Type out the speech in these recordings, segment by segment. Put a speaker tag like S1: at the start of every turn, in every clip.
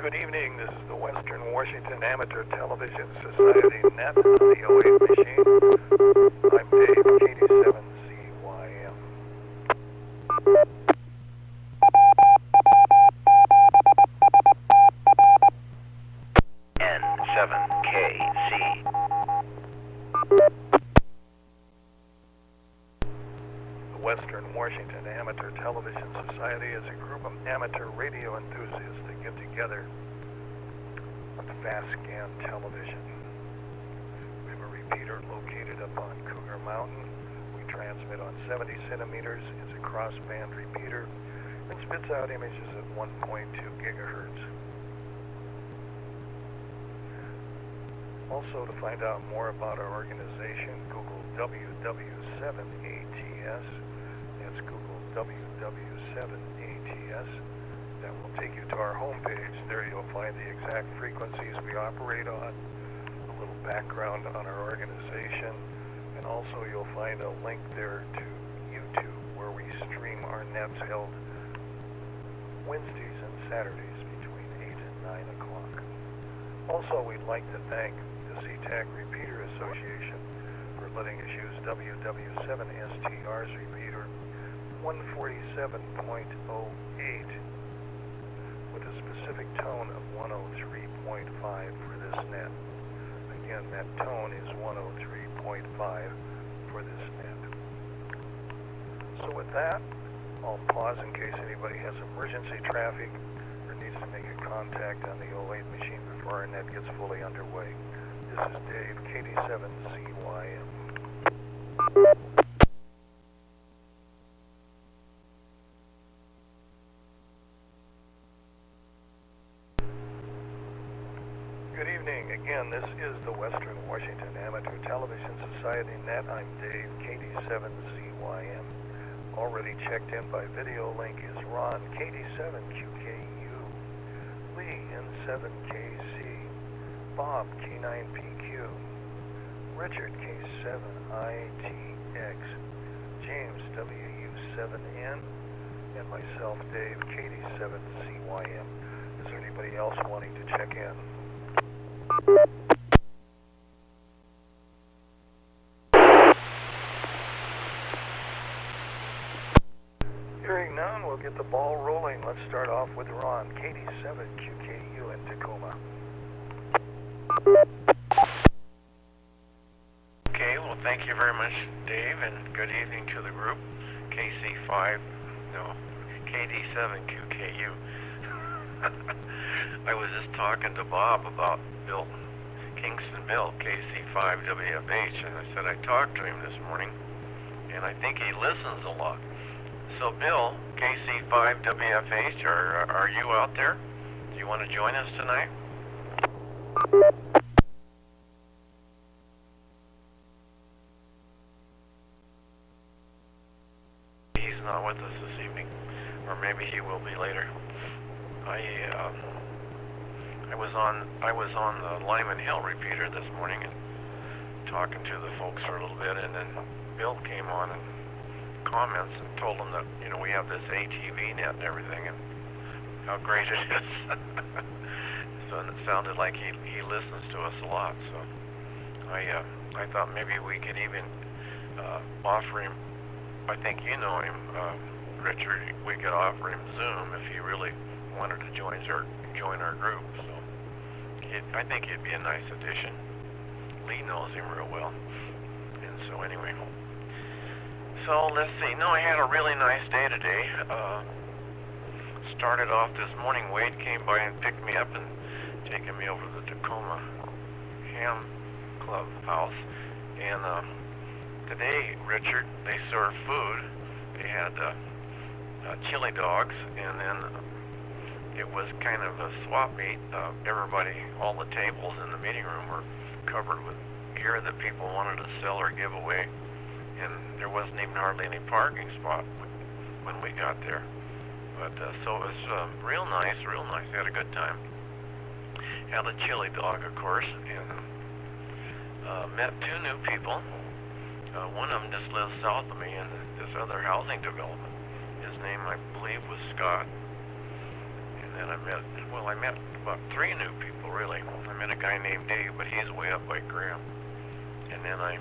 S1: Good evening. This is the Western Washington Amateur Television Society Net on the 08 machine. I'm Dave, KD7CYM.
S2: N7KC.
S1: The Western Washington Amateur Television Society is a group of amateur radio enthusiasts that get together with fast scan television. We have a repeater located up on Cougar Mountain. We transmit on 70 centimeters. It's a crossband repeater and spits out images at 1.2 gigahertz. Also, to find out more about our organization, Google WW7ATS. That's Google WW7ATS. That will take you to our homepage. There you'll find the exact frequencies we operate on, a little background on our organization, and also you'll find a link there to YouTube where we stream our nets held Wednesdays and Saturdays between 8 and 9 o'clock. Also, we'd like to thank the SeaTac Repeater Association for letting us use WW7STR's repeater 147.08 with a specific tone of 103.5 for this net. Again, that tone is 103.5 for this net. So with that, I'll pause in case anybody has emergency traffic or needs to make a contact on the 08 machine before our net gets fully underway. This is Dave, KD7CYM. Good evening. Again, this is the Western Washington Amateur Television Society Net. I'm Dave, KD7CYM. Already checked in by video link is Ron, KD7QKU, Lee, N7KC, Bob, K9PQ, Richard, K7ITX, James, WU7N, and myself, Dave, KD7CYM. Is there anybody else wanting to check in? Hearing none, we'll get the ball rolling. Let's start off with Ron, KD7QKU in Tacoma.
S3: Okay, well, thank you very much, Dave, and good evening to the group. KD7QKU. I was just talking to Bob about Bill, Kingston Bill, KC5WFH, and I said I talked to him this morning, and I think he listens a lot. So, Bill, KC5WFH, are you out there? Do you want to join us tonight? He's not with us this evening, or maybe he will be later. I was on the Lyman Hill repeater this morning and talking to the folks for a little bit, and then Bill came on and comments and told them that, you know, we have this ATV net and everything and how great it is. So it sounded like he listens to us a lot. So I thought maybe we could even offer him, I think you know him, Richard, we could offer him Zoom if he really wanted to join our group. So I think he'd be a nice addition. Lee knows him real well. And so anyway. So let's see. No, I had a really nice day today. Started off this morning. Wade came by and picked me up and taken me over to the Tacoma Ham Club house. And today, Richard, they served food. They had chili dogs, and then it was kind of a swap meet. Everybody, all the tables in the meeting room were covered with gear that people wanted to sell or give away. And there wasn't even hardly any parking spot when we got there. But so it was real nice, real nice. Had a good time. Had a chili dog, of course, and met two new people. One of them just lives south of me in this other housing development. His name, I believe, was Scott. And then I met about 3 new people, really. I met a guy named Dave, but he's way up by Graham. And then I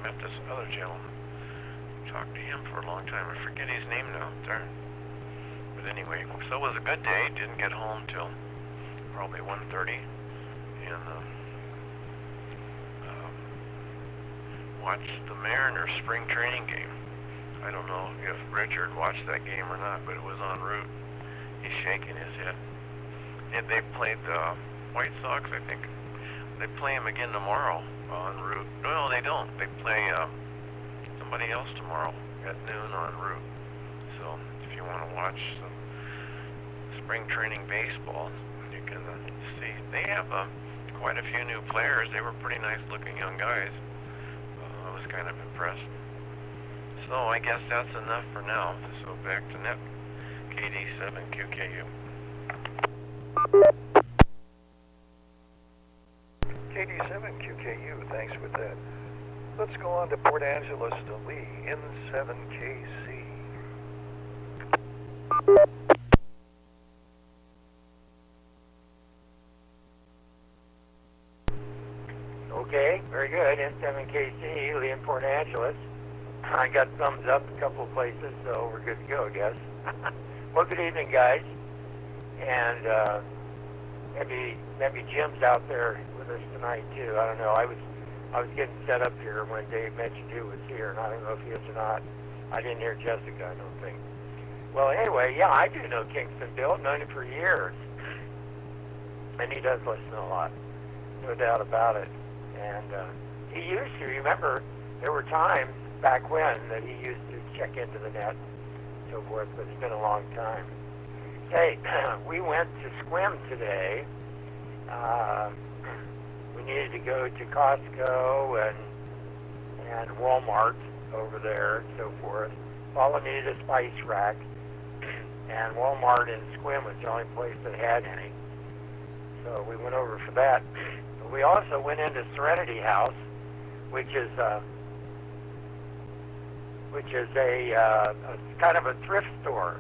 S3: met this other gentleman. Talked to him for a long time. I forget his name now. Darn. But anyway, so it was a good day. Didn't get home till probably 1:30, and watched the Mariners spring training game. I don't know if Richard watched that game or not, but it was en route. He's shaking his head. And they played the White Sox, I think. They play them again tomorrow en route. No, they don't. They play somebody else tomorrow at noon en route. So if you want to watch some spring training baseball, you can see. They have quite a few new players. They were pretty nice looking young guys. I was kind of impressed. So I guess that's enough for now. So back to net. KD7QKU.
S1: KD7QKU, thanks with that. Let's go on to Port Angeles to Lee, N7KC.
S4: Okay, very good. N7KC, Lee in Port Angeles. I got thumbs up a couple of places, so we're good to go, I guess. Well, good evening, guys. And maybe Jim's out there with us tonight too. I don't know. I was getting set up here when Dave mentioned he was here, and I don't know if he is or not. I didn't hear Jessica, I don't think. Well, anyway, yeah, I do know Kingston Bill. Known him for years, and he does listen a lot, no doubt about it. And he used to. Remember, there were times back when that he used to check into the net, and so forth. But it's been a long time. Hey, we went to Squim today. We needed to go to Costco and Walmart over there and so forth. Paula needed a spice rack, and Walmart in Squim was the only place that had any. So we went over for that. We also went into Serenity House, which is a kind of a thrift store.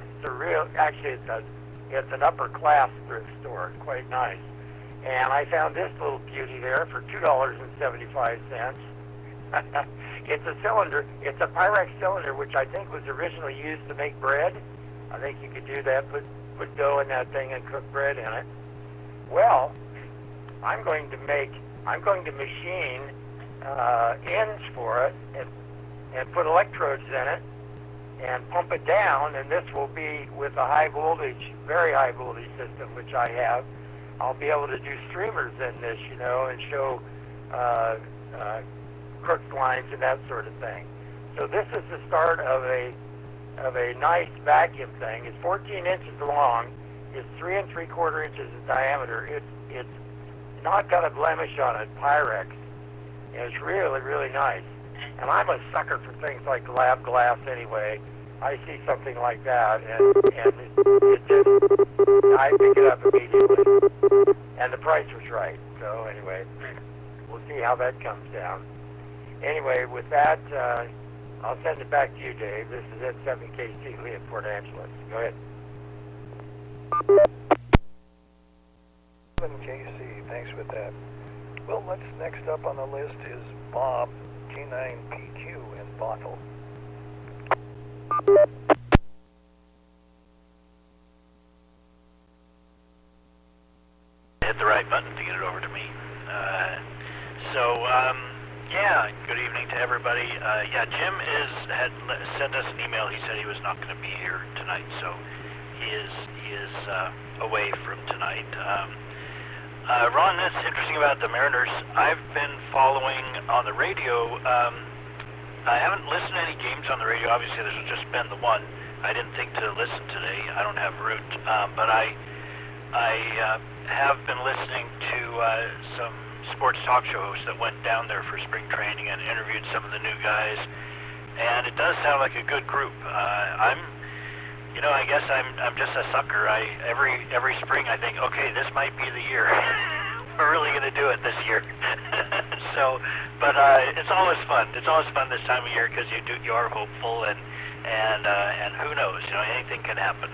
S4: It's an upper class thrift store. It's quite nice. And I found this little beauty there for $2.75. It's a cylinder. It's a Pyrex cylinder, which I think was originally used to make bread. I think you could do that, put dough in that thing and cook bread in it. Well, I'm going to machine ends for it and put electrodes in it and pump it down, and this will be with a high voltage, very high voltage system, which I have. I'll be able to do streamers in this, and show crooked lines and that sort of thing. So this is the start of a nice vacuum thing. It's 14 inches long. It's 3 3/4 inches in diameter. It's not got a blemish on it, Pyrex. And it's really, really nice. And I'm a sucker for things like lab glass anyway. I see something like that, and I pick it up immediately. And the price was right. So anyway, we'll see how that comes down. Anyway, with that, I'll send it back to you, Dave. This is N7KC, Lee in Port Angeles. Go ahead.
S1: 7KC, thanks with that. Well, next up on the list is Bob, K9PQ in Bothell.
S5: Hit the right button to get it over to me. Yeah, good evening to everybody. Jim had sent us an email. He said he was not going to be here tonight, so he is away from tonight. Ron, that's interesting about the Mariners. I've been following on the radio. I haven't listened to any games on the radio. Obviously, there's just been the one. I didn't think to listen today. I don't have route, but I have been listening to some sports talk show hosts that went down there for spring training and interviewed some of the new guys, and it does sound like a good group. I guess I'm just a sucker. Every spring I think, okay, this might be the year. We're really going to do it this year. But it's always fun. It's always fun this time of year because you are hopeful and who knows, anything can happen.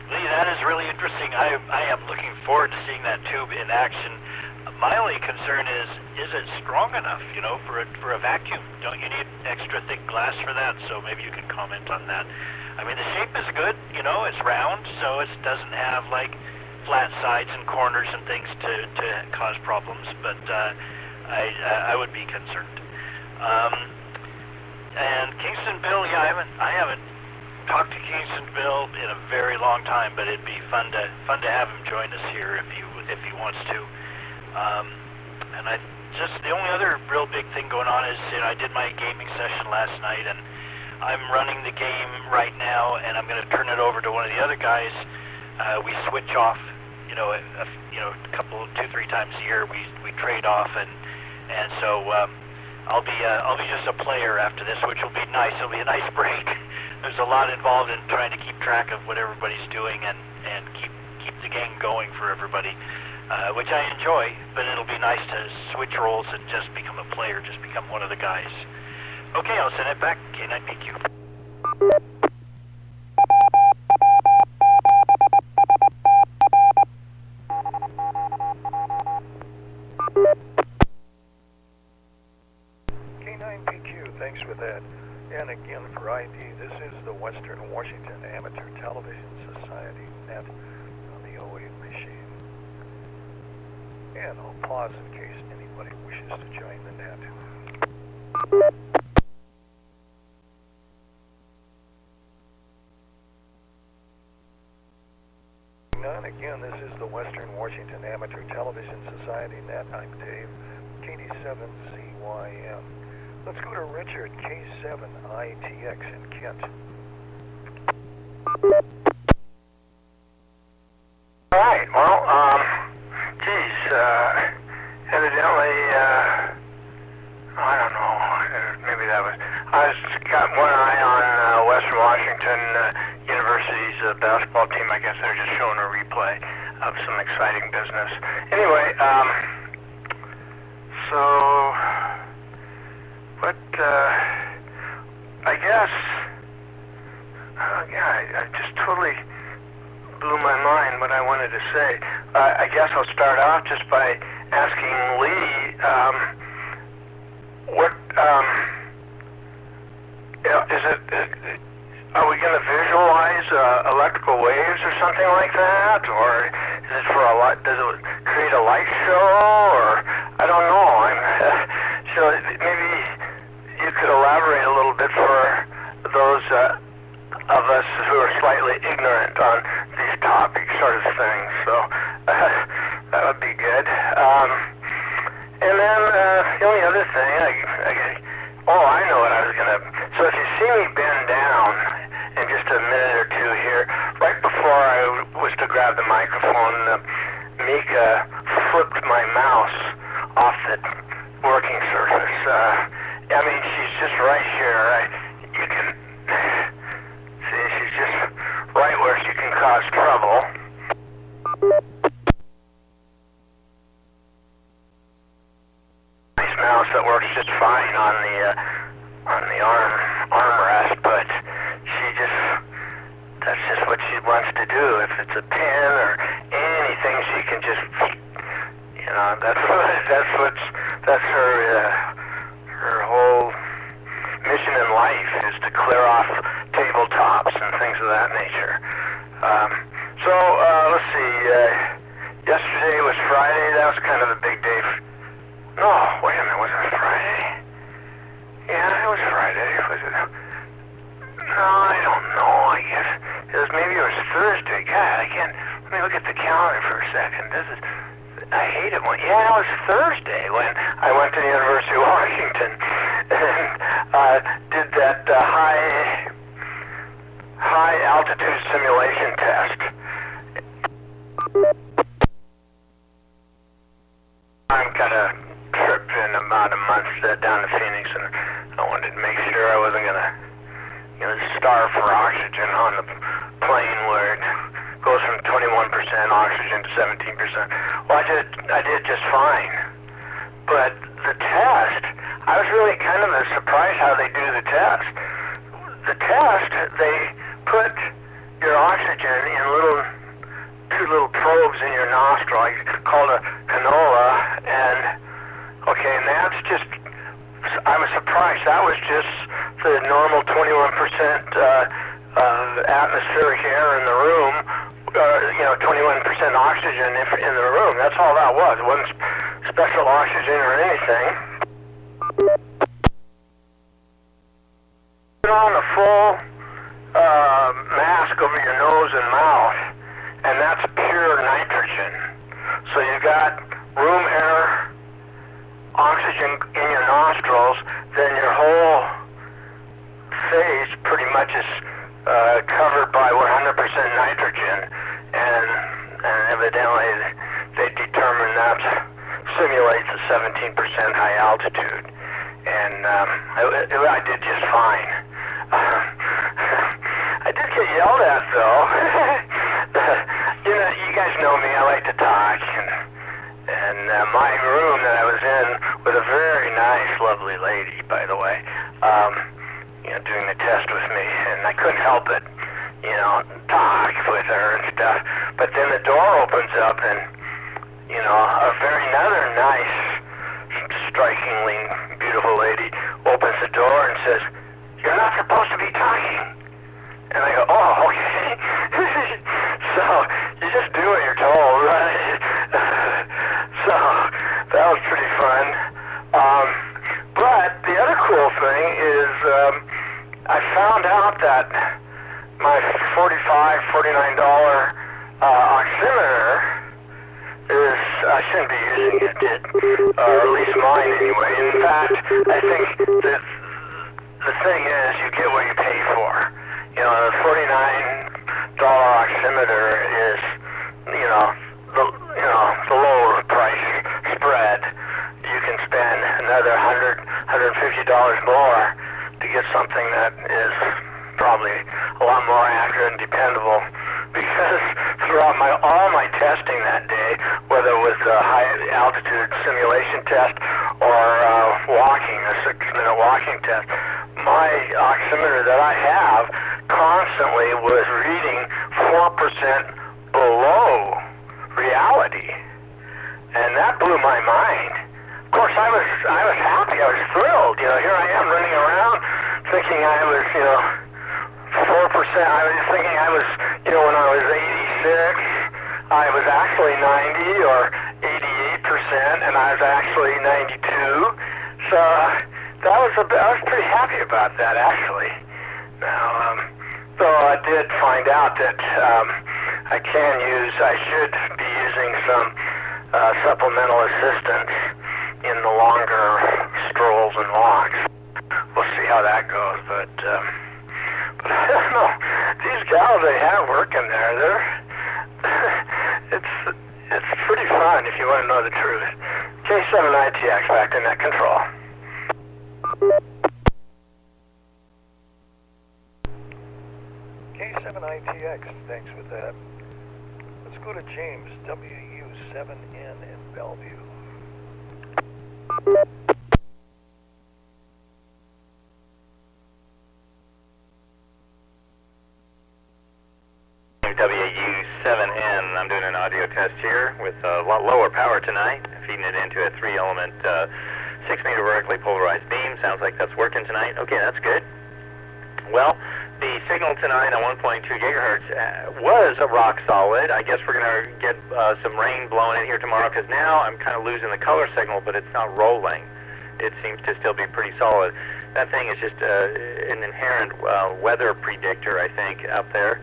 S5: Lee, that is really interesting. I am looking forward to seeing that tube in action. My only concern is it strong enough, you know, for a vacuum? Don't you need extra thick glass for that? So maybe you can comment on that. I mean, the shape is good, you know, it's round, so it doesn't have like flat sides and corners and things to cause problems, but I would be concerned. And Kingston Bill, yeah, I haven't talked to Kingston Bill in a very long time, but it'd be fun to have him join us here if he wants to. And the only other real big thing going on is, you know, I did my gaming session last night, and I'm running the game right now, and I'm going to turn it over to one of the other guys. We switch off, you know, a couple, 2-3 times a year. We trade off, and so I'll be just a player after this, which will be nice. It'll be a nice break. There's a lot involved in trying to keep track of what everybody's doing and keep the game going for everybody, which I enjoy. But it'll be nice to switch roles and just become a player, just become one of the guys. Okay, I'll send it back. K9PQ.
S1: K9PQ, thanks for that. And again, for ID, this is the Western Washington Amateur Television Society net on the 08 machine. And I'll pause in case anybody wishes to join the net. And again, this is the Western Washington Amateur Television Society net. I'm Dave, KD7CYM. Let's go to Richard, K7ITX in Kent.
S4: All right, well, evidently, I don't know, maybe that was, I got one eye on Western Washington University's basketball team. I guess they're just showing a replay of some exciting business. Anyway, I guess, I just totally blew my mind what I wanted to say. I guess I'll start off just by asking Lee, are we going to visualize electrical waves or something like that, or is it for does it create a light show, or I don't know. So maybe you could elaborate a little bit for those of us who are slightly ignorant on these topics, sort of things. So that would be good. And then the only other thing, I know what I was going to... So if you see me bend down in just a minute or two here, right before I was to grab the microphone, Mika flipped my mouse off the working surface. I mean, she's just right here. You can... See, she's just right where she can cause trouble. Nice mouse that works just fine on the armrest, but that's just what she wants to do. If it's a pen or anything, she can just, you know, that's her whole mission in life is to clear off tabletops and things of that nature. Let's see. Yesterday was Friday. That was kind of a big day. No, wait a minute. Was it Friday? Yeah, it was Friday. Was it? No, I don't know. I guess maybe it was Thursday. God, I can't. Let me look at the calendar for a second. I hate it when. Yeah, it was Thursday when I went to the University of Washington and did that high altitude simulation test. I've got a trip in about a month down to Phoenix, and I wanted to make sure I wasn't gonna, starve for oxygen on the plane where it goes from 21% oxygen to 17%. Well, I did just fine, but the test, I was really kind of surprised how they do the test. The test, they put your oxygen in two little probes in your nostril, called a cannula, and that's just, I was surprised. That was just the normal 21% atmospheric air in the room, 21% oxygen in the room. That's all that was. It wasn't special oxygen or anything. Put on a full mask over your nose and mouth, and that's pure nitrogen. So you got room air, oxygen in your nostrils, then your whole face pretty much is covered by 100% nitrogen, and evidently they determined that simulates a 17% high altitude, and I did just fine. I did get yelled at though. You guys know me, I like to talk, and my room that I was in with a very nice, lovely lady, by the way, doing the test with me, and I couldn't help it, talk with her and stuff. But then the door opens up, and another nice, strikingly beautiful lady opens the door and says, "You're not supposed to be talking." And I go, "Oh, okay." So you just do what you're told, right? So that was pretty fun. But the other cool thing is I found out that my $49 oximeter is, I shouldn't be using it, or at least mine anyway. In fact, I think that the thing is you get what you pay for. The $49 oximeter is, the lower price spread. You can spend another $150 more to get something that is probably a lot more accurate and dependable. Because throughout all my testing that day, whether it was a high altitude simulation test or walking, a 6-minute walking test, my oximeter that I have constantly was reading 4% below reality, and that blew my mind. Of course, I was happy. I was thrilled. Here I am running around thinking I was, 4%. I was thinking I was, when I was 86, I was actually 90 or 88%, and I was actually 92. So I was pretty happy about that, actually. Now, though I did find out that I should be using some supplemental assistance in the longer strolls and walks. We'll see how that goes, but I don't know. These gals they have working there, it's pretty fun if you want to know the truth. K7ITX back to net control.
S1: K7ITX, thanks for that. Let's go to James, WW7N in Bellevue.
S2: WW7N, I'm doing an audio test here with a lot lower power tonight, feeding it into a 3-element 6-meter vertically polarized beam. Sounds like that's working tonight. Okay, that's good. Well, the signal tonight on 1.2 gigahertz was a rock solid. I guess we're going to get some rain blowing in here tomorrow, because now I'm kind of losing the color signal, but it's not rolling. It seems to still be pretty solid. That thing is just an inherent weather predictor, I think, up there.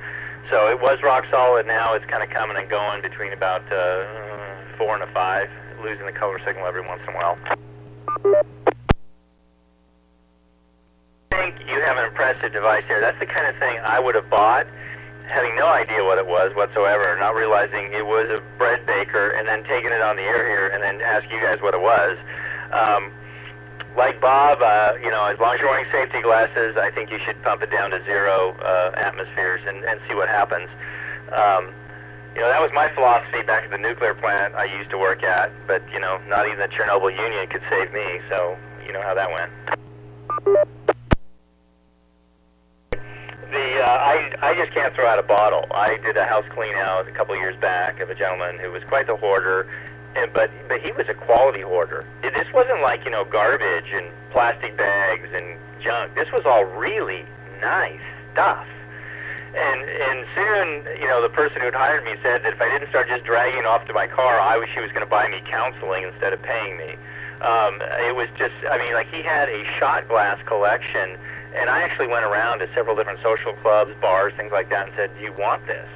S2: So it was rock solid. Now it's kind of coming and going between about 4 and a 5, losing the color signal every once in a while. I think you have an impressive device here. That's the kind of thing I would have bought, having no idea what it was whatsoever, not realizing it was a bread baker, and then taking it on the air here and then ask you guys what it was. Like Bob, as long as you're wearing safety glasses, I think you should pump it down to 0 atmospheres and see what happens. That was my philosophy back at the nuclear plant I used to work at, but, not even the Chernobyl Union could save me, so you know how that went. I just can't throw out a bottle. I did a house clean out a couple of years back of a gentleman who was quite the hoarder, but he was a quality hoarder. This wasn't like, you know, garbage and plastic bags and junk. This was all really nice stuff. And soon, you know, the person who had hired me said that if I didn't start just dragging it off to my car, she was going to buy me counseling instead of paying me. It was just, I mean, like, he had a shot glass collection, and I actually went around to several different social clubs, bars, things like that, and said, do you want this?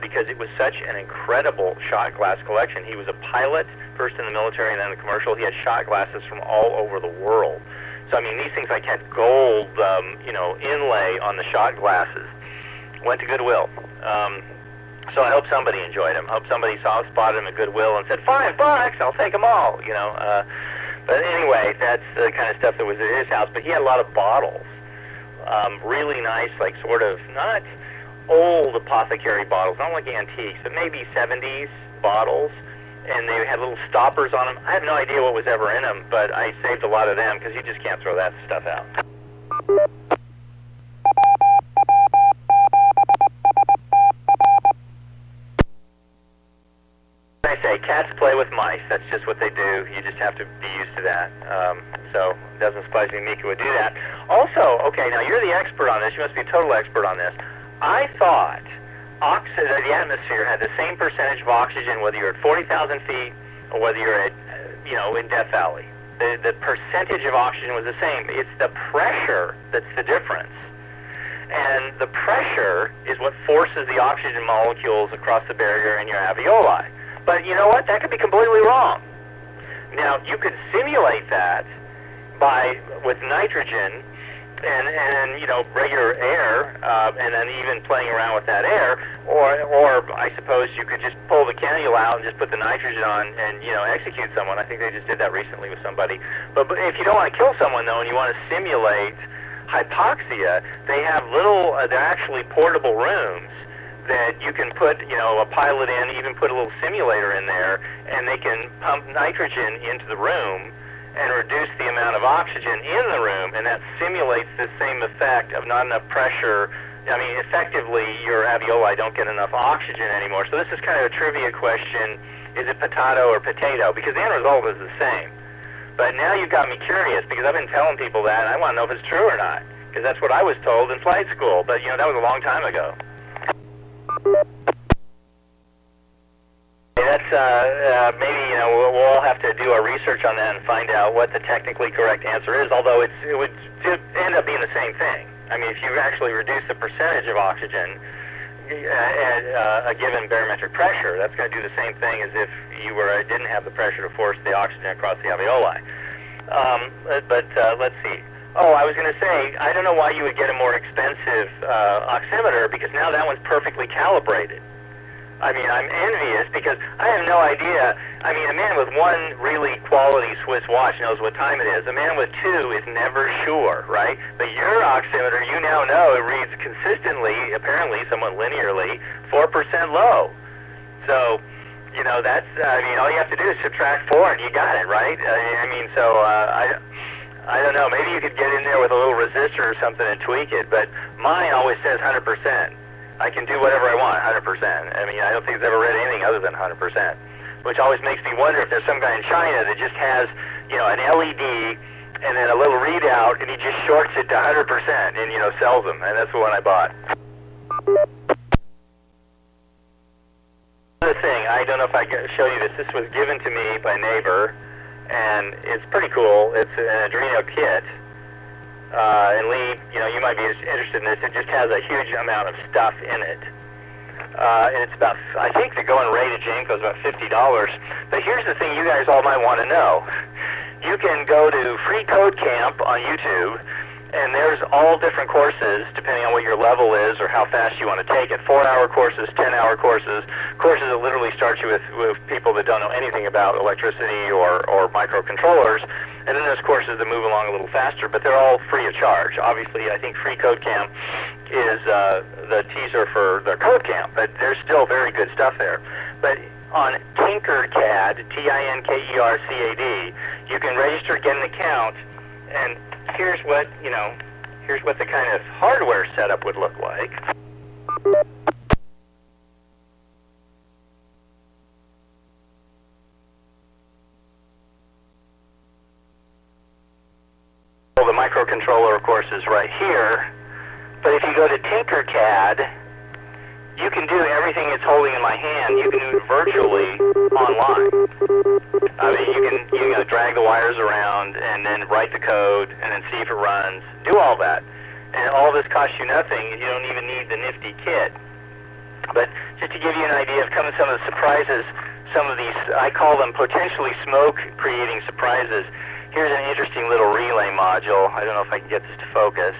S2: Because it was such an incredible shot glass collection. He was a pilot, first in the military and then in the commercial. He had shot glasses from all over the world. So, I mean, these things like had gold, you know, inlay on the shot glasses. Went to Goodwill. So I hope somebody enjoyed them. I hope somebody spotted them at Goodwill and said, $5, I'll take them all, you know. But anyway, that's the kind of stuff that was at his house. But he had a lot of bottles. Really nice, like sort of, not old apothecary bottles, not like antiques, but maybe 70s bottles. And they had little stoppers on them. I have no idea what was ever in them, but I saved a lot of them because you just can't throw that stuff out. I say cats play with mice. That's just what they do. You just have to be used to that. So it doesn't surprise me Mika would do that. Also, okay, now you're the expert on this. You must be a total expert on this. I thought the atmosphere had the same percentage of oxygen whether you're at 40,000 feet or whether you're at, you know, in Death Valley. The percentage of oxygen was the same. It's the pressure that's the difference. And the pressure is what forces the oxygen molecules across the barrier in your alveoli. But you know what? That could be completely wrong. Now, you could simulate that with nitrogen and you know, regular air, and then even playing around with that air, or I suppose you could just pull the cannula out and just put the nitrogen on and, you know, execute someone. I think they just did that recently with somebody. But if you don't want to kill someone, though, and you want to simulate hypoxia, they have they're actually portable rooms that you can put, you know, a pilot in, even put a little simulator in there, and they can pump nitrogen into the room and reduce the amount of oxygen in the room, and that simulates the same effect of not enough pressure. I mean, effectively, your alveoli don't get enough oxygen anymore. So this is kind of a trivia question. Is it potato or potato? Because the end result is the same. But now you've got me curious, because I've been telling people that, and I want to know if it's true or not, because that's what I was told in flight school. But, you know, that was a long time ago. That's, maybe, you know, we'll all have to do our research on that and find out what the technically correct answer is, although it would end up being the same thing. I mean, if you actually reduce the percentage of oxygen at a given barometric pressure, that's going to do the same thing as if you didn't have the pressure to force the oxygen across the alveoli. But let's see. Oh, I was going to say, I don't know why you would get a more expensive oximeter, because now that one's perfectly calibrated. I mean, I'm envious because I have no idea. I mean, a man with one really quality Swiss watch knows what time it is. A man with two is never sure, right? But your oximeter, you now know, it reads consistently, apparently somewhat linearly, 4% low. So, you know, that's, I mean, all you have to do is subtract 4 and you got it, right? I mean, so I don't know. Maybe you could get in there with a little resistor or something and tweak it, but mine always says 100%. I can do whatever I want, 100%. I mean, I don't think it's ever read anything other than 100%, which always makes me wonder if there's some guy in China that just has, you know, an LED and then a little readout, and he just shorts it to 100% and, you know, sells them, and that's the one I bought. Another thing, I don't know if I can show you this. This was given to me by a neighbor, and it's pretty cool. It's an Adreno kit. And Lee, you know, you might be interested in this. It just has a huge amount of stuff in it. And it's about, I think the going rate at Janko is about $50. But here's the thing you guys all might want to know. You can go to Free Code Camp on YouTube, and there's all different courses, depending on what your level is or how fast you want to take it. 4-hour courses, 10-hour courses, courses that literally start you with people that don't know anything about electricity or microcontrollers. And then there's courses that move along a little faster, but they're all free of charge. Obviously, I think Free Code Camp is the teaser for the Code Camp, but there's still very good stuff there. But on Tinkercad, Tinkercad, you can register, get an account, and here's what the kind of hardware setup would look like. Well, the microcontroller, of course, is right here. But if you go to Tinkercad, you can do everything it's holding in my hand. You can do it virtually online. I mean, you can drag the wires around and then write the code and then see if it runs. Do all that. And all this costs you nothing. You don't even need the nifty kit. But just to give you an idea of some of the surprises, some of these, I call them potentially smoke-creating surprises. Here's an interesting little relay module. I don't know if I can get this to focus.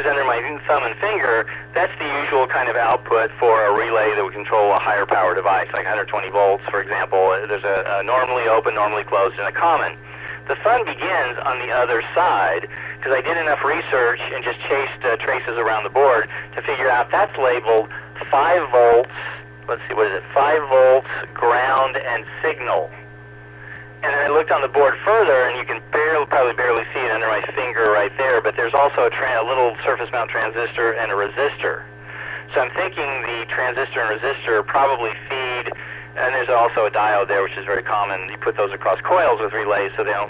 S2: Under my thumb and finger, that's the usual kind of output for a relay that would control a higher power device, like 120 volts, for example. There's a normally open, normally closed, and a common. The fun begins on the other side, because I did enough research and just chased traces around the board to figure out that's labeled 5 volts, let's see, what is it, 5 volts, ground, and signal. And then I looked on the board further, and you can probably barely see it under my finger right there, but there's also a little surface mount transistor and a resistor. So I'm thinking the transistor and resistor probably feed, and there's also a diode there, which is very common. You put those across coils with relays so they don't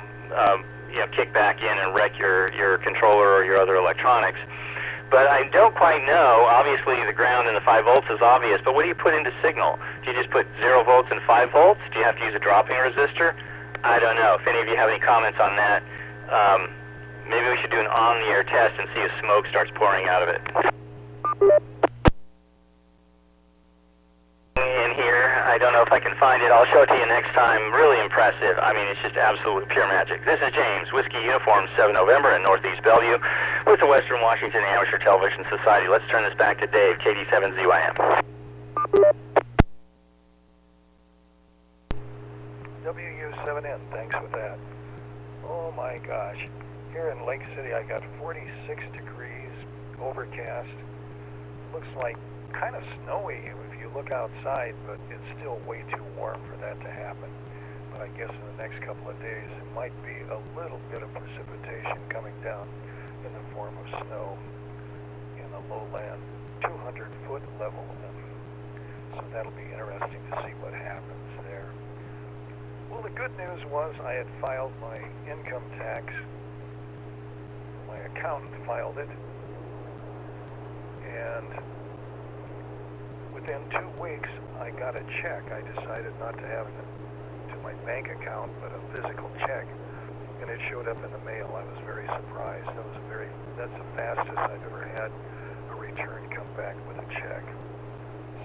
S2: kick back in and wreck your controller or your other electronics. But I don't quite know. Obviously, the ground and the 5 volts is obvious, but what do you put into signal? Do you just put 0 volts and 5 volts? Do you have to use a dropping resistor? I don't know. If any of you have any comments on that, maybe we should do an on-the-air test and see if smoke starts pouring out of it. In here, I don't know if I can find it. I'll show it to you next time. Really impressive. I mean, it's just absolutely pure magic. This is James, Whiskey Uniform 7 November in Northeast Bellevue with the Western Washington Amateur Television Society. Let's turn this back to Dave, KD7ZYM.
S1: WW7N, thanks for that. Oh my gosh. Here in Lake City, I got 46 degrees, overcast. Looks like kind of snowy if you look outside, but it's still way too warm for that to happen. But I guess in the next couple of days, it might be a little bit of precipitation coming down in the form of snow in the lowland, 200-foot level. So that'll be interesting to see what happens there. Well, the good news was I had filed my income tax. My accountant filed it. And within 2 weeks, I got a check. I decided not to have it to my bank account, but a physical check. And it showed up in the mail. I was very surprised. That's the fastest I've ever had a return come back with a check.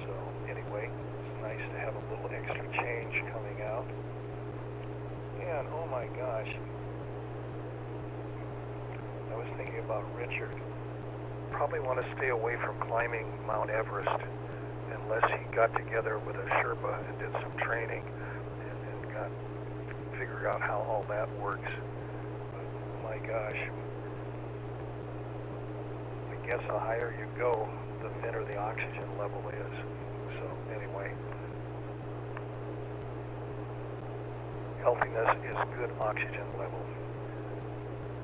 S1: So anyway, it's nice to have a little extra change coming out. And oh my gosh, I was thinking about Richard. Probably want to stay away from climbing Mount Everest unless he got together with a Sherpa and did some training and figure out how all that works. But my gosh, I guess the higher you go, the thinner the oxygen level is. So anyway, healthiness is good oxygen level.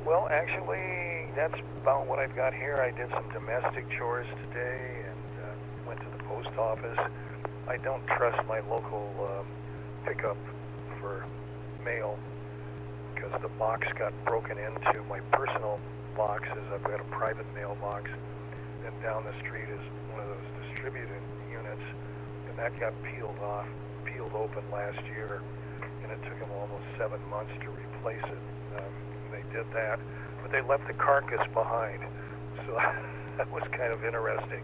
S1: Well, actually, that's about what I've got here. I did some domestic chores today and went to the post office. I don't trust my local pickup for mail because the box got broken into. My personal box is I've got a private mailbox, and down the street is one of those distributed units, and that got peeled open last year, and it took them almost 7 months to replace it. They did that, but they left the carcass behind, so that was kind of interesting.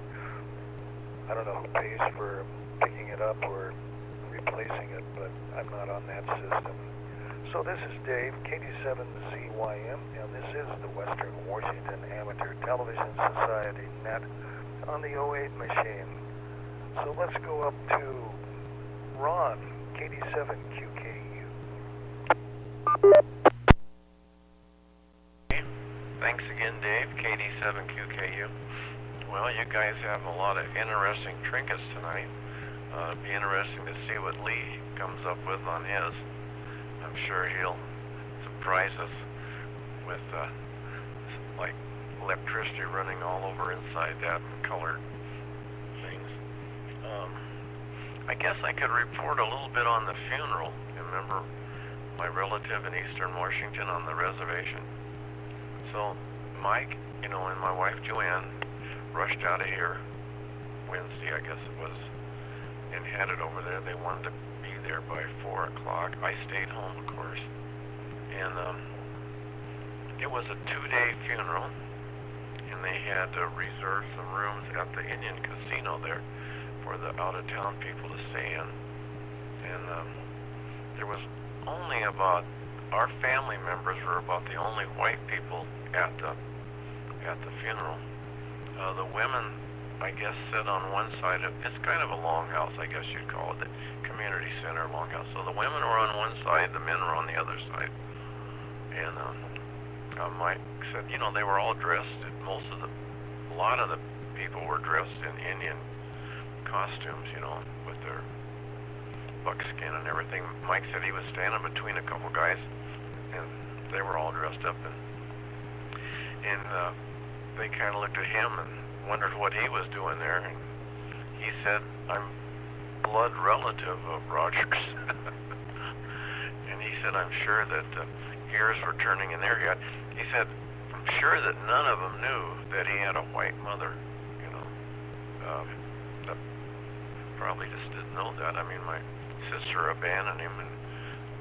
S1: I don't know who pays for picking it up or replacing it, but I'm not on that system. So this is Dave, KD7ZYM, and this is the Western Washington Amateur Television Society net on the 08 machine. So let's go up to Ron, KD7QKU.
S3: Thanks again, Dave, KD7QKU. Well, you guys have a lot of interesting trinkets tonight. It'll be interesting to see what Lee comes up with on his. I'm sure he'll, some surprise us with like electricity running all over inside that and colored things. I guess I could report a little bit on the funeral. You remember my relative in Eastern Washington on the reservation? So Mike, and my wife Joanne rushed out of here Wednesday, I guess it was, and headed over there. They wanted to be there by 4 o'clock. I stayed home, of course. And it was a 2-day funeral, and they had to reserve some rooms at the Indian Casino there for the out-of-town people to stay in. And there was only about, our family members were about the only white people at the funeral. The women, I guess, sit on one side of, it's kind of a longhouse, I guess you'd call it, the community center longhouse. So the women were on one side, the men were on the other side. And Mike said, they were all dressed, a lot of the people were dressed in Indian costumes, with their buckskin and everything. Mike said he was standing between a couple guys, and they were all dressed up, and they kind of looked at him and wondered what he was doing there, and he said, I'm blood relative of Rogers. And he said, I'm sure that ears were turning in their head. He said, I'm sure that none of them knew that he had a white mother, that probably just didn't know that. I mean, my sister abandoned him and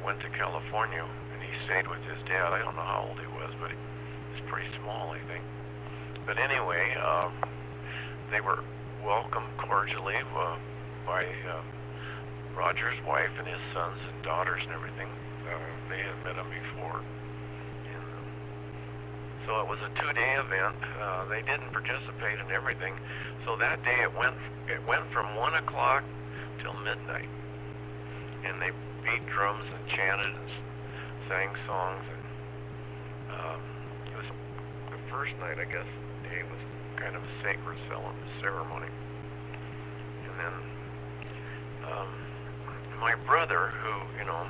S3: went to California, and he stayed with his dad. I don't know how old he was, but he was pretty small, I think. But anyway, they were welcomed cordially by Roger's wife and his sons and daughters and everything. They had met him before. And, so it was a 2-day event. They didn't participate in everything. So that day it went from 1 o'clock till midnight. And they beat drums and chanted and sang songs. And it was the first night, I guess. Day was kind of a sacred ceremony. And then my brother, who,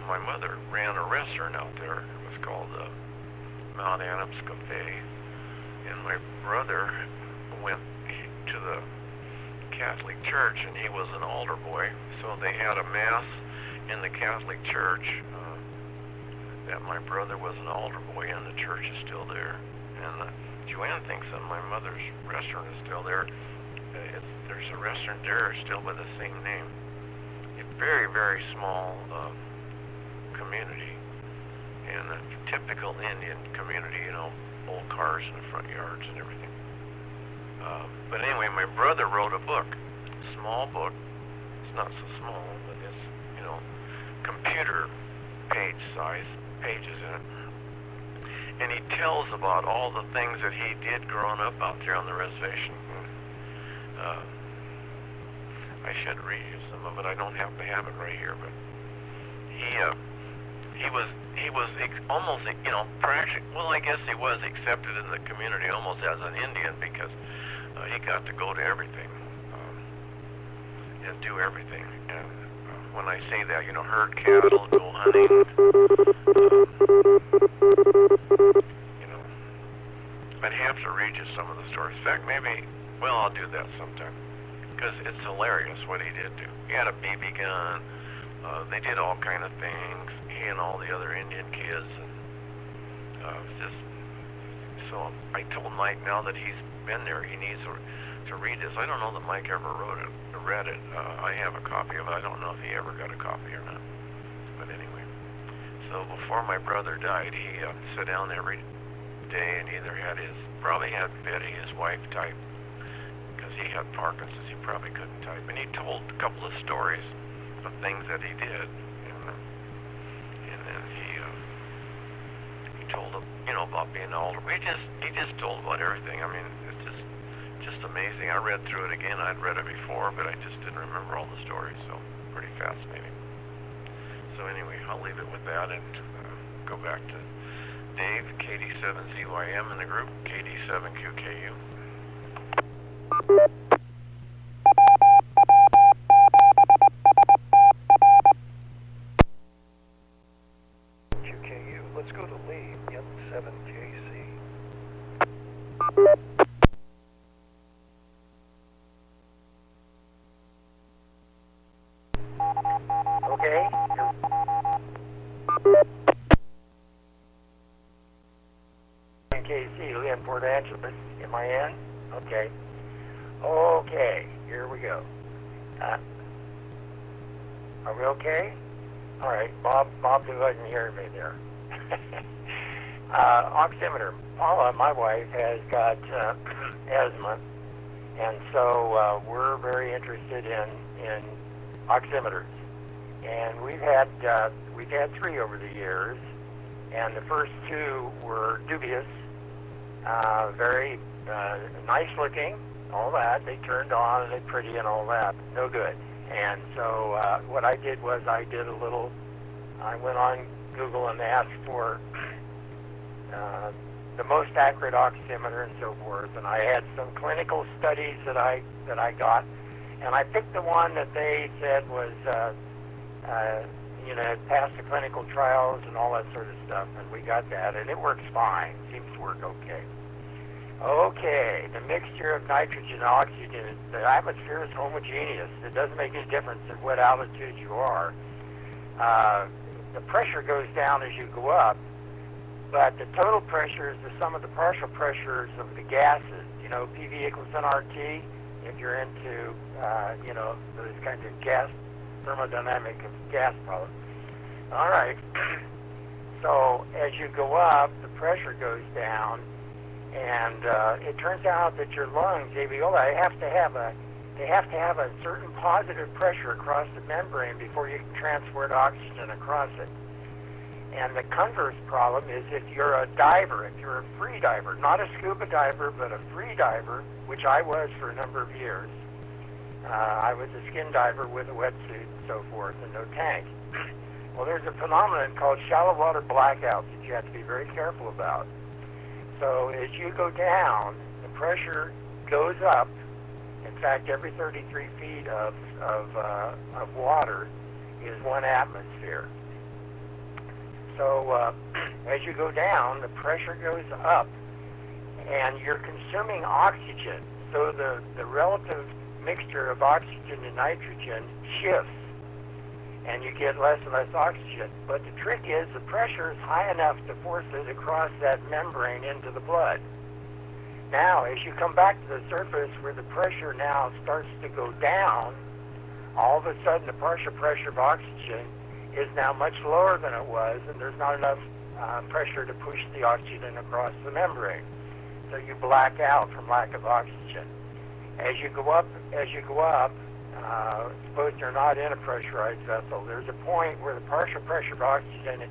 S3: my mother ran a restaurant out there. It was called Mount Adams Cafe. And my brother went to the Catholic Church, and he was an altar boy. So they had a mass in the Catholic Church that my brother was an altar boy, and the church is still there. And Joanne thinks that my mother's restaurant is still there. There's a restaurant there still by the same name. A very, very small community, and a typical Indian community, old cars in the front yards and everything. But anyway, my brother wrote a book, small book. It's not so small, but it's, computer page size, pages in it. And he tells about all the things that he did growing up out there on the reservation. I should read you some of it. I don't happen to have it right here, but he was almost, practically, well, I guess he was accepted in the community almost as an Indian, because he got to go to everything and do everything. And when I say that, herd cattle, go hunting. I'd have to read you some of the stories. In fact, I'll do that sometime, because it's hilarious what he did do. He had a BB gun. They did all kind of things. He and all the other Indian kids. And so I told Mike, now that he's been there, he needs to read this. I don't know that Mike ever read it. I have a copy of it. I don't know if he ever got a copy or not. But anyway, so before my brother died, he sat down there every day and either probably had Betty, his wife, type, because he had Parkinson's. He probably couldn't type, and he told a couple of stories of things that he did, and then he told them, about being older. He just told about everything. I mean, it's just amazing. I read through it again. I'd read it before, but I just didn't remember all the stories. So pretty fascinating. So anyway, I'll leave it with that and go back to Dave, KD7ZYM in the group, KD7QKU.
S1: QKU. Let's go to Lee.
S4: Okay. KC, Lynn, Port Angeles. Am I in? Okay. Okay, here we go. Are we okay? All right, Bob wasn't hearing me there. Oximeter. Paula, my wife, has got asthma, and so we're very interested in oximeters. And we've had 3 over the years, and the first 2 were dubious, very nice looking, all that. They turned on and they're pretty and all that. No good. And so what I did was I went on Google and asked for the most accurate oximeter and so forth. And I had some clinical studies that I got, and I picked the one that they said was had passed the clinical trials and all that sort of stuff. And we got that, and it works fine. Seems to work okay. Okay, the mixture of nitrogen and oxygen, the atmosphere is homogeneous. It doesn't make any difference at what altitude you are. The pressure goes down as you go up, but the total pressure is the sum of the partial pressures of the gases. PV equals nRT, if you're into, those kinds of gas, thermodynamic of gas problems. All right, so as you go up, the pressure goes down, and it turns out that your lungs, alveoli, have to have a certain positive pressure across the membrane before you can transport oxygen across it. And the converse problem is if you're a diver, if you're a free diver, not a scuba diver, but a free diver, which I was for a number of years. I was a skin diver with a wetsuit and so forth and no tank. Well, there's a phenomenon called shallow water blackouts that you have to be very careful about. So as you go down, the pressure goes up. In fact, every 33 feet of water is 1 atmosphere. So as you go down, the pressure goes up, and you're consuming oxygen. So the relative mixture of oxygen and nitrogen shifts, and you get less and less oxygen. But the trick is the pressure is high enough to force it across that membrane into the blood. Now, as you come back to the surface where the pressure now starts to go down, all of a sudden the partial pressure of oxygen is now much lower than it was, and there's not enough pressure to push the oxygen across the membrane. So you black out from lack of oxygen. As you go up, suppose you're not in a pressurized vessel, there's a point where the partial pressure of oxygen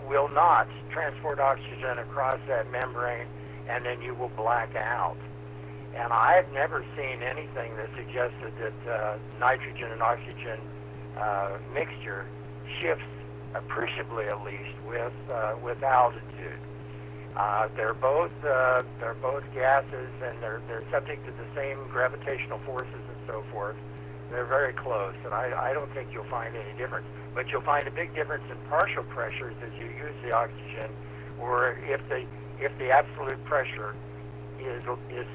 S4: will not transport oxygen across that membrane, and then you will black out. And I've never seen anything that suggested that nitrogen and oxygen mixture shifts appreciably, at least, with altitude. They're both gases, and they're subject to the same gravitational forces and so forth. They're very close, and I don't think you'll find any difference. But you'll find a big difference in partial pressures as you use the oxygen, or if the absolute pressure is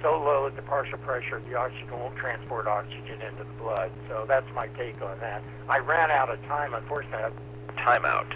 S4: so low that the partial pressure of the oxygen won't transport oxygen into the blood. So that's my take on that. I ran out of time, unfortunately.
S2: Timeout.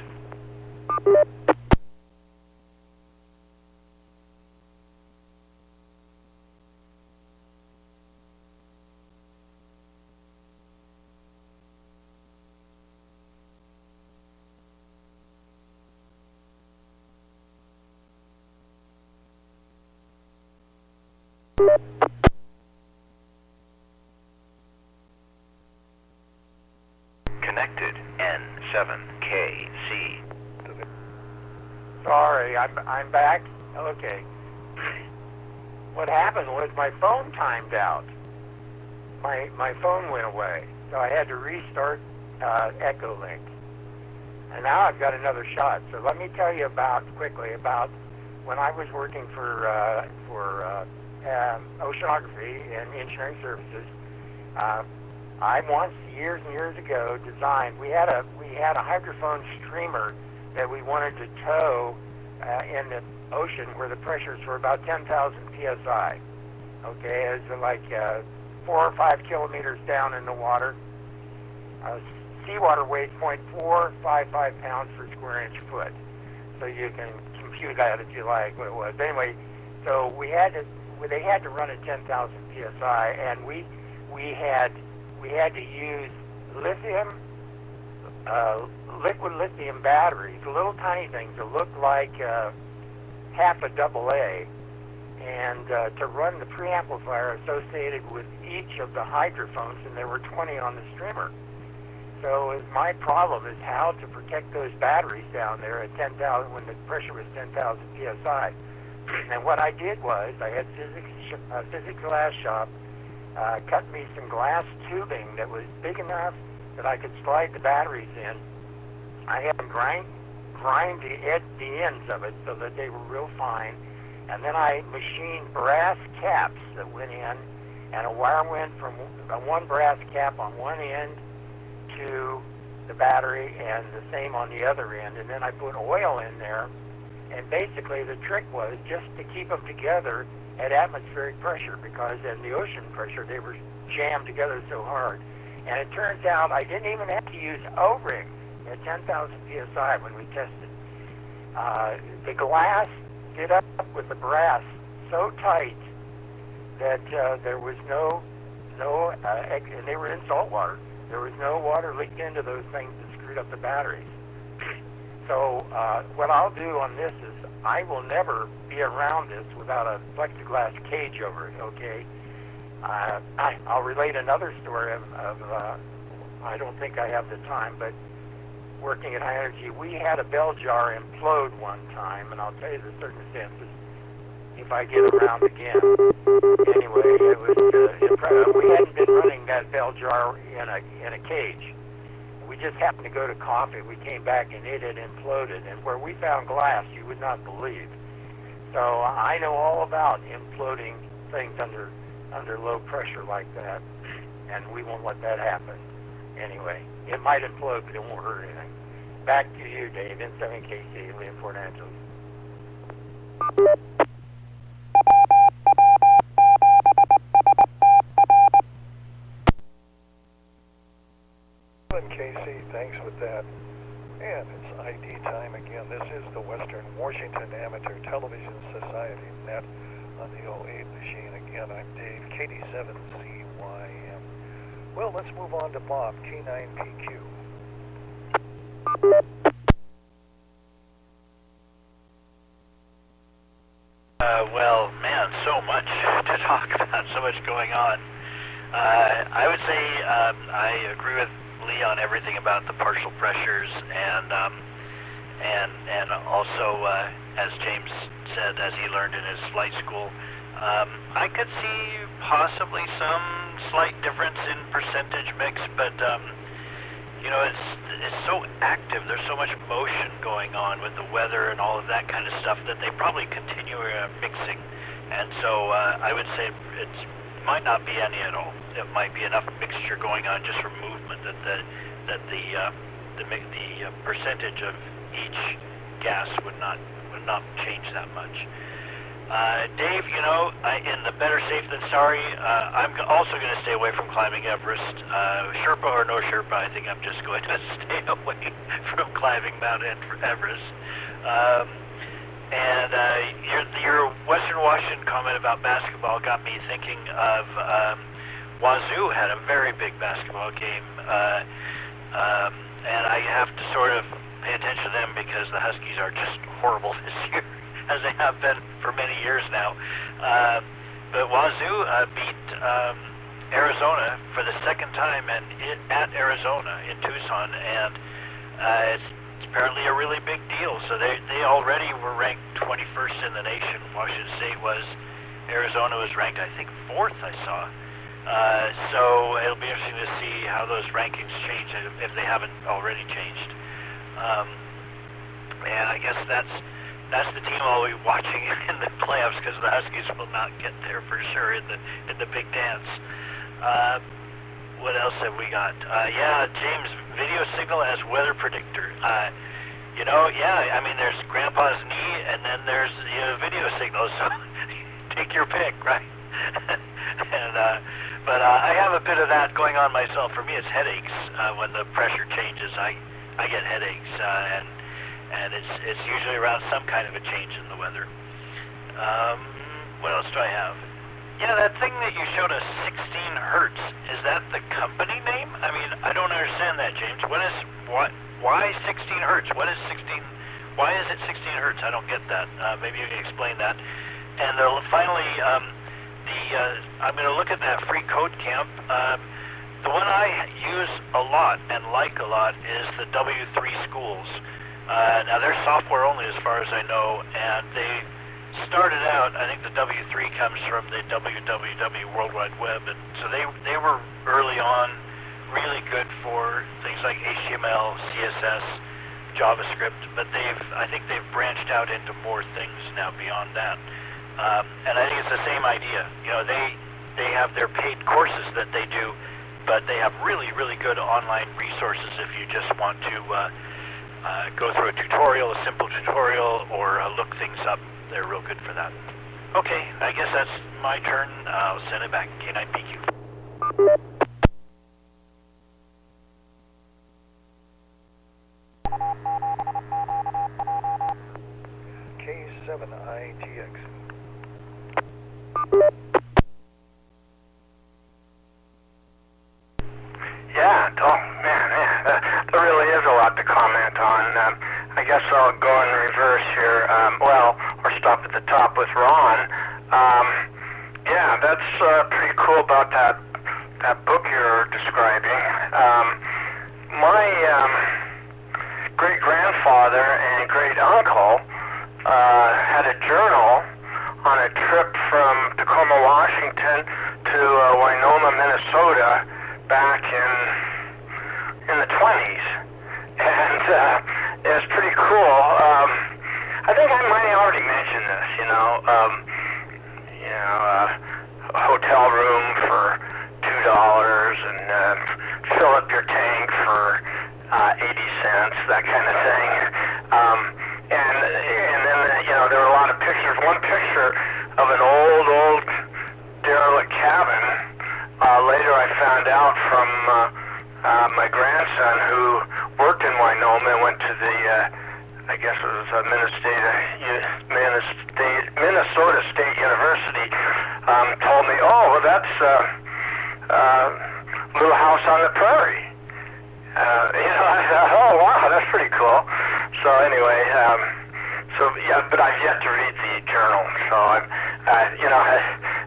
S2: Connected N7KC.
S4: Sorry, I'm back. Okay. What happened was my phone timed out. My phone went away, so I had to restart Echolink. And now I've got another shot. So let me tell you quickly about when I was working for oceanography and engineering services. I once, years and years ago, designed. We had a hydrophone streamer that we wanted to tow in ocean where the pressures were about 10,000 psi. Okay, it's like 4 or 5 kilometers down in the water. Seawater weighs 0.455 pounds per square inch foot. So you can compute that if you like what it was. Anyway, so they had to run at 10,000 psi, and we had to use lithium, liquid lithium batteries, little tiny things that look like half a AA, and to run the preamplifier associated with each of the hydrophones, and there were 20 on the streamer. So my problem is how to protect those batteries down there at 10,000 when the pressure was 10,000 psi. And what I did was I had a physics glass shop cut me some glass tubing that was big enough that I could slide the batteries in. I had them grind the ends of it so that they were real fine, and then I machined brass caps that went in, and a wire went from one brass cap on one end to the battery and the same on the other end, and then I put oil in there, and basically the trick was just to keep them together at atmospheric pressure, because in the ocean pressure they were jammed together so hard. And it turns out I didn't even have to use O-rings at 10,000 psi when we tested. The glass fit up with the brass so tight that there was and they were in salt water. There was no water leaked into those things that screwed up the batteries. So what I'll do on this is I will never be around this without a plexiglass cage over it, okay? I'll relate another story of I don't think I have the time, but working at High Energy, we had a bell jar implode one time, and I'll tell you the circumstances if I get around again. Anyway, it was we hadn't been running that bell jar in a cage. We just happened to go to coffee. We came back and it had imploded, and where we found glass, you would not believe. So I know all about imploding things under low pressure like that, and we won't let that happen. Anyway, it might implode, but it won't hurt anything. Back to you, Dave, N7KC, Liam Fort Angeles.
S1: Casey, thanks with that. And it's ID time again. This is the Western Washington Amateur Television Society net on the 08 machine. Again, I'm Dave, KD7CYM. Well, let's move on to Bob, K9PQ.
S5: Well, man, so much to talk about, so much going on. I would say I agree with Lee on everything about the partial pressures, and also, as James said, as he learned in his flight school, I could see possibly some slight difference in percentage mix, but you know, it's so active. There's so much motion going on with the weather and all of that kind of stuff that they probably continue mixing. And so I would say it might not be any at all. It might be enough mixture going on just from movement that the percentage of each gas would not change that much. Dave, you know, in the better safe than sorry, I'm also going to stay away from climbing Everest. Sherpa or no Sherpa, I think I'm just going to stay away from climbing Mount Everest. And your Western Washington comment about basketball got me thinking of Wazoo had a very big basketball game, and I have to sort of pay attention to them because the Huskies are just horrible this year, as they have been for many years now. But Wazoo beat Arizona for the second time at Arizona in Tucson, and it's apparently a really big deal. So they already were ranked 21st in the nation. Washington State was. Arizona was ranked, I think, 4th, I saw. So it'll be interesting to see how those rankings change, if they haven't already changed. And I guess that's the team I'll be watching in the playoffs, because the Huskies will not get there for sure in the big dance. What else have we got? Yeah, James, video signal as weather predictor. You know, yeah, I mean, there's Grandpa's knee, and then there's video signals, so take your pick, right? But I have a bit of that going on myself. For me, it's headaches. When the pressure changes, I get headaches, and it's usually around some kind of a change in the weather. What else do I have? Yeah, that thing that you showed us, 16 hertz, is that the company name? I mean, I don't understand that, James. Why 16 hertz? What is 16? Why is it 16 hertz? I don't get that. Maybe you can explain that. And finally, I'm going to look at that free code camp. The one I use a lot and like a lot is the W3 schools. Now they're software only as far as I know, and they started out, I think the W3 comes from the WWW World Wide Web, and so they were early on really good for things like HTML, CSS, JavaScript, but I think they've branched out into more things now beyond that. And I think it's the same idea. You know, they have their paid courses that they do, but they have really, really good online resources if you just want to go through a tutorial, a simple tutorial, or look things up. They're real good for that. Okay, I guess that's my turn. I'll send it back. K9PQ.
S1: K7ATS.
S6: Yeah, there really is a lot to comment on. I guess I'll go in reverse here. Or stop at the top with Ron. Yeah, that's pretty cool about that book you're describing. My great-grandfather and great-uncle had a journal on a trip from Tacoma, Washington to Winona, Minnesota back in the 20s. And it was pretty cool. I think I might have already mentioned this, a hotel room for $2 and fill up your tank for 80 cents, that kind of thing. And then, there were a lot of pictures. One picture of an old derelict cabin. Later I found out from my grandson who worked in Winona and went to the I guess it was Minnesota State University, told me, oh, well, that's Little House on the Prairie. I thought, oh, wow, that's pretty cool. So anyway, but I've yet to read the journal. So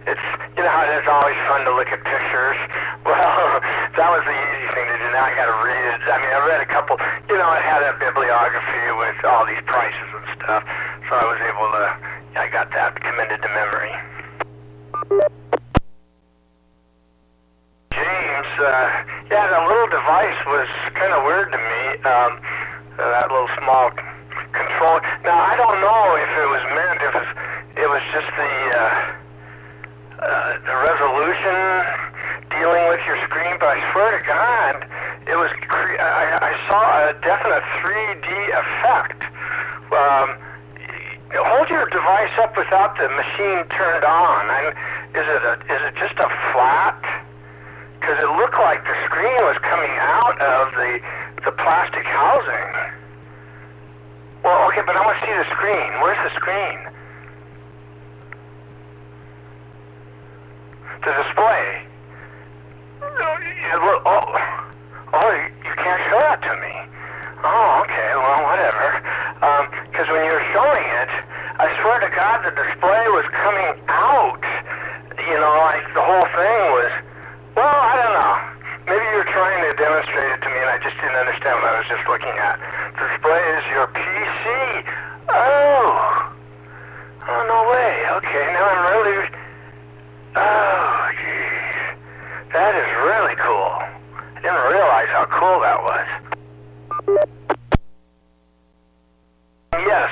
S6: it's how it is always fun to look at pictures. Well, that was the easy thing to do. Now I got to read it. I mean, I read a couple. It had a bibliography with all these prices and stuff. So I was able to. I got that committed to memory. James, that little device was kind of weird to me. That little small control. Now I don't know if it was meant. If it was just the resolution dealing with your screen, but I swear to God, it was. I saw a definite 3D effect. Hold your device up without the machine turned on. Is it just a flat? Because it looked like the screen was coming out of the plastic housing. Well, okay, but I want to see the screen. Where's the screen? The display. You can't show that to me. Oh, okay, well, whatever. Because when you were showing it, I swear to God, the display was coming out. Like the whole thing was, well, I don't know. Maybe you were trying to demonstrate it to me and I just didn't understand what I was just looking at. The display is your PC. Oh, no way. Okay, now I'm really... Oh, geez. That is really cool. I didn't realize how cool that was. Yes,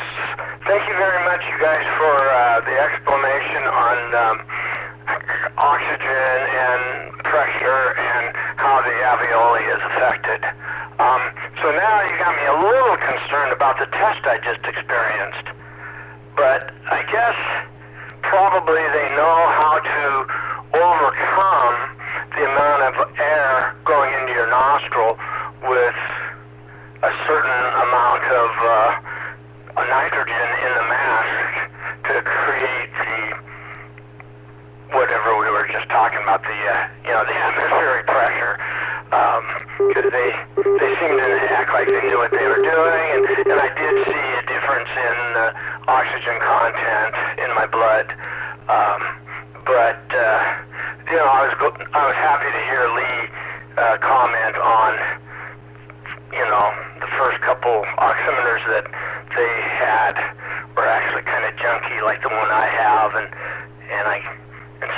S6: thank you very much, you guys, for the explanation on oxygen and pressure and how the alveoli is affected. So now you got me a little concerned about the test I just experienced. But I guess probably they know how to overcome the amount of air going into your nostril with a certain amount of nitrogen in the mask to create the whatever we were just talking about, the the atmospheric pressure. Because they seemed to act like they knew what they were doing, and I did see a difference in oxygen content in my blood. But I was happy to hear Lee comment on the first couple oximeters that they had were actually kind of junky, like the one I have, and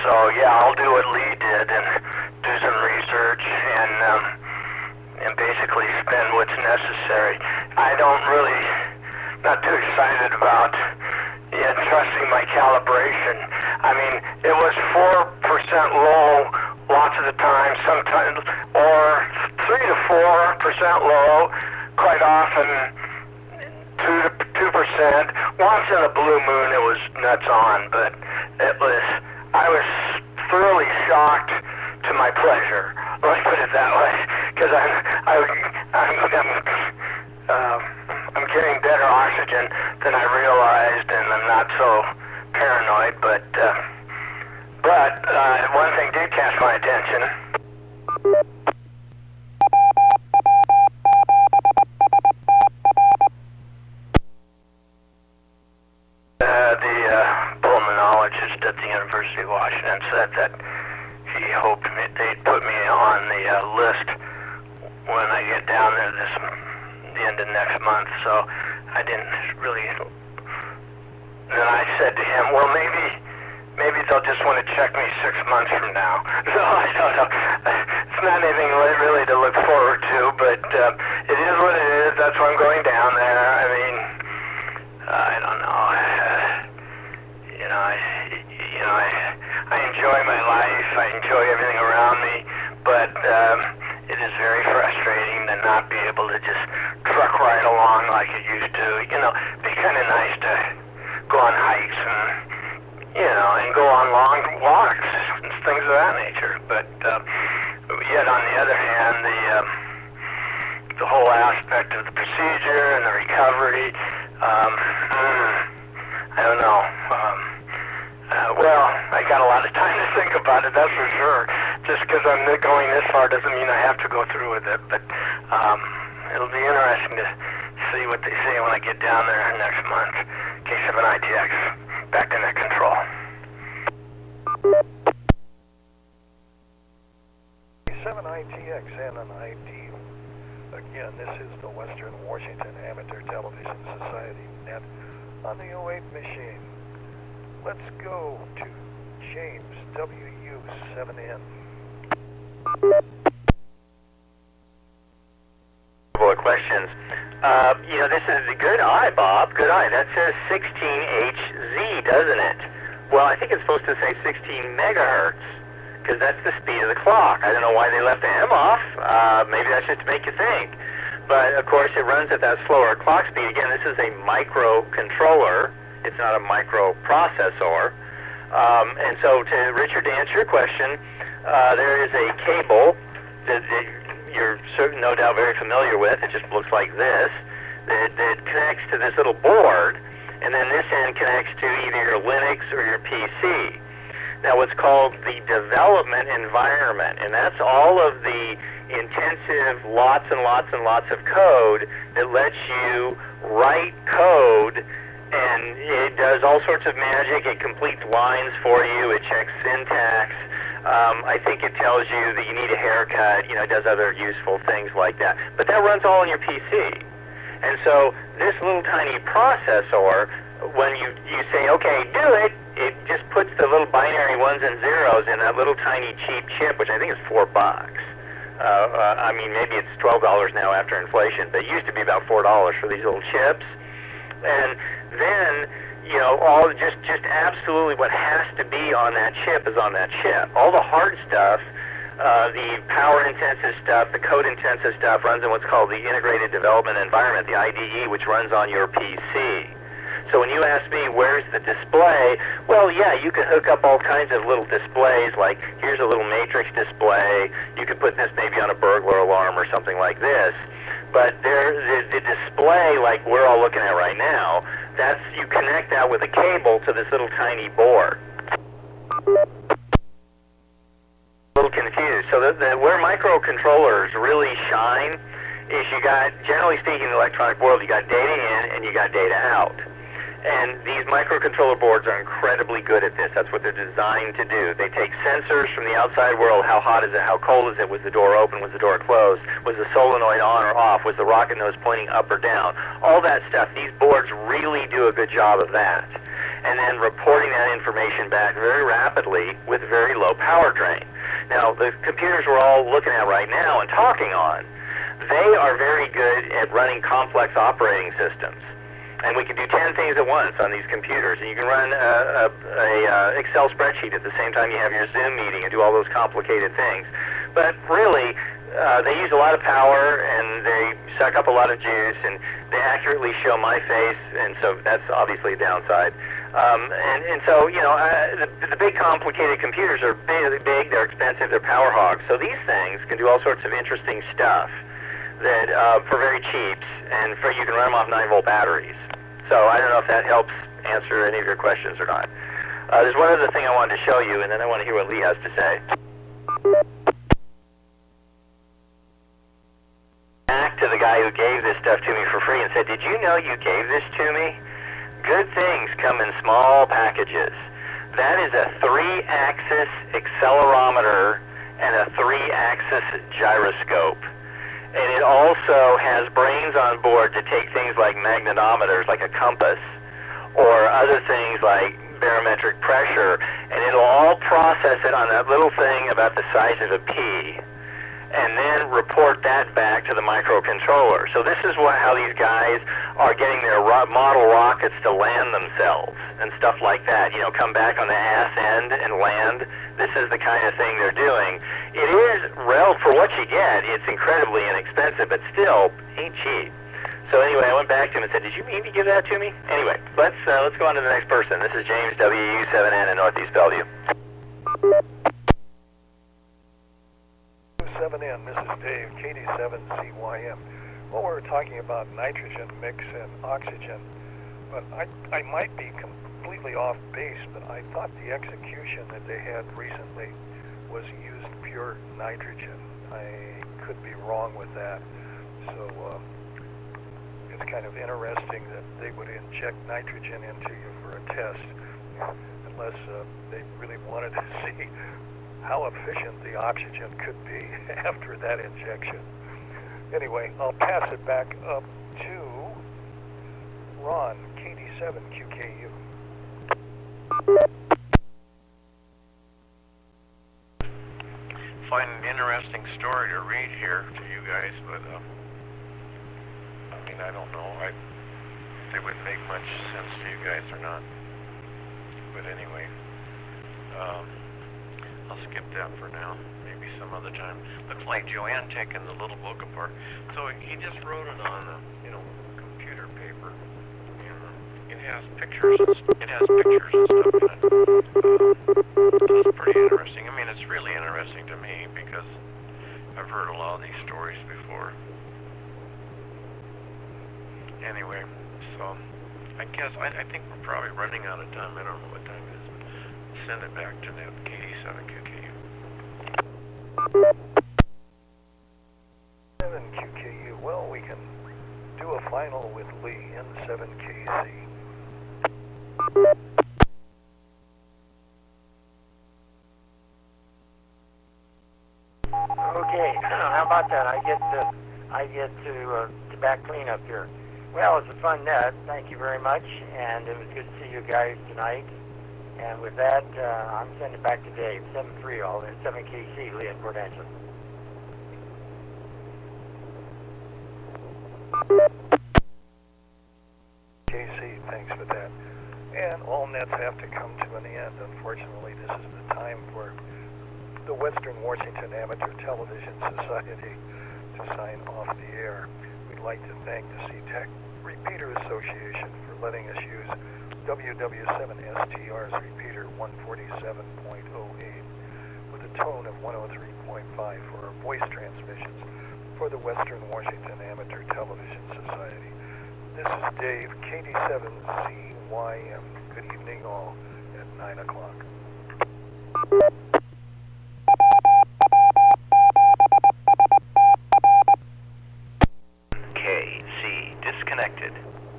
S6: so yeah, I'll do what Lee did and do some research and basically spend what's necessary. I don't really, not too excited about trusting my calibration. I mean, it was 4% low lots of the time, sometimes, or 3 to 4% low, quite often 2%. Once in a blue moon, it was nuts on, but I was thoroughly shocked to my pleasure. Let's put it that way, because I'm getting better oxygen than I realized, and I'm not so paranoid. But one thing did catch my attention. The pulmonologist at the University of Washington said that he hoped they'd put me on the list when I get down there the end of next month. So I didn't really. Then I said to him, well, maybe they'll just want to check me 6 months from now. So I don't know. It's not anything really to look forward to, but it is what it is. That's why I'm going down there. I mean, I don't know. I enjoy my life. I enjoy everything around me, but it is very frustrating to not be able to just truck right along like it used to. It'd be kind of nice to go on hikes and go on long walks and things of that nature. But yet on the other hand, the whole aspect of the procedure and the recovery, I don't know. Well, I got a lot of time to think about it, that's for sure. Just because I'm going this far doesn't mean I have to go through with it. But it'll be interesting to see what they say when I get down there next month. Case of an ITX back under control.
S1: 7 ITX and an ID. Again, this is the Western Washington Amateur Television Society net on the 08 machine. Let's go to James, WW7N.
S2: Couple of questions. This is a good eye, Bob. Good eye. That says 16HZ, doesn't it? Well, I think it's supposed to say 16 megahertz, because that's the speed of the clock. I don't know why they left the M off. Maybe that's just to make you think. But, of course, it runs at that slower clock speed. Again, this is a microcontroller. It's not a microprocessor. And so, Richard, to answer your question, there is a cable that you're no doubt very familiar with. It just looks like this. That connects to this little board, and then this end connects to either your Linux or your PC. Now, what's called the development environment, and that's all of the intensive lots and lots and lots of code that lets you write code, and it does all sorts of magic. It completes lines for you. It checks syntax. I think it tells you that you need a haircut. It does other useful things like that. But that runs all on your PC. And so this little tiny processor, when you say, okay, do it, it just puts the little binary ones and zeros in that little tiny cheap chip, which I think is $4. I mean, maybe it's $12 now after inflation, but it used to be about $4 for these little chips. And then, all just absolutely what has to be on that chip is on that chip. All the hard stuff, The power-intensive stuff, the code-intensive stuff runs in what's called the Integrated Development Environment, the IDE, which runs on your PC. So when you ask me, where's the display, well, yeah, you can hook up all kinds of little displays, like here's a little matrix display. You could put this maybe on a burglar alarm or something like this. But the display, like we're all looking at right now, you connect that with a cable to this little tiny board. A little confused. So where microcontrollers really shine is you got, generally speaking, in the electronic world, you got data in and you got data out. And these microcontroller boards are incredibly good at this. That's what they're designed to do. They take sensors from the outside world. How hot is it? How cold is it? Was the door open? Was the door closed? Was the solenoid on or off? Was the rocket nose pointing up or down? All that stuff. These boards really do a good job of that. And then reporting that information back very rapidly with very low power drain. Now, the computers we're all looking at right now and talking on, they are very good at running complex operating systems. And we can do 10 things at once on these computers. And you can run a Excel spreadsheet at the same time you have your Zoom meeting and do all those complicated things. But really, they use a lot of power and they suck up a lot of juice and they accurately show my face, and so that's obviously a downside. And so, you know, the big complicated computers are big, they're expensive, they're power hogs. So these things can do all sorts of interesting stuff that for very cheap, and you can run them off 9-volt batteries. So I don't know if that helps answer any of your questions or not. There's one other thing I wanted to show you, and then I want to hear what Lee has to say. Back to the guy who gave this stuff to me for free and said, did you know you gave this to me? Good things come in small packages. That is a 3-axis accelerometer and a 3-axis gyroscope. And it also has brains on board to take things like magnetometers, like a compass, or other things like barometric pressure, and it'll all process it on that little thing about the size of a pea, and then report that back to the microcontroller. So this is how these guys are getting their model rockets to land themselves and stuff like that. You know, come back on the ass end and land. This is the kind of thing they're doing. It is, for what you get, it's incredibly inexpensive, but still ain't cheap. So anyway, I went back to him and said, did you mean to give that to me? Anyway, let's go on to the next person. This is James, WW7N in Northeast Bellevue.
S1: 7N, this is Dave, KD7CYM. Well, we're talking about nitrogen mix and oxygen, but I might be completely off base, but I thought the execution that they had recently was used pure nitrogen. I could be wrong with that. So it's kind of interesting that they would inject nitrogen into you for a test, unless they really wanted to see how efficient the oxygen could be after that injection. Anyway, I'll pass it back up to Ron, KD7QKU.
S3: Find an interesting story to read here to you guys, but I mean, I don't know. If it would make much sense to you guys or not. But anyway, I'll skip that for now. Maybe some other time. Looks like Joanne taking the little book apart. So he just wrote it on, computer paper. And it has pictures. It has pictures and stuff in it. So it's pretty interesting. I mean, it's really interesting to me because I've heard a lot of these stories before. Anyway, so I guess I think we're probably running out of time. I don't know what time it is. Send it back to that KD7QKU.
S1: 7QKU. Well, we can do a final with Lee in 7KC.
S4: Okay, how about that? I get to back cleanup here. Well, it's a fun net. Thank you very much, and it was good to see you guys tonight. And with that, I'm sending it back to Dave, 7-3 all in 7KC, Lee at Port Angeles.
S1: KC, thanks for that. And all nets have to come to an end. Unfortunately, this is the time for the Western Washington Amateur Television Society to sign off the air. We'd like to thank the SeaTac Repeater Association for letting us use WW7STR's repeater 147.08 with a tone of 103.5 for our voice transmissions for the Western Washington Amateur Television Society. This is Dave, KD7CYM. Good evening all at 9 o'clock.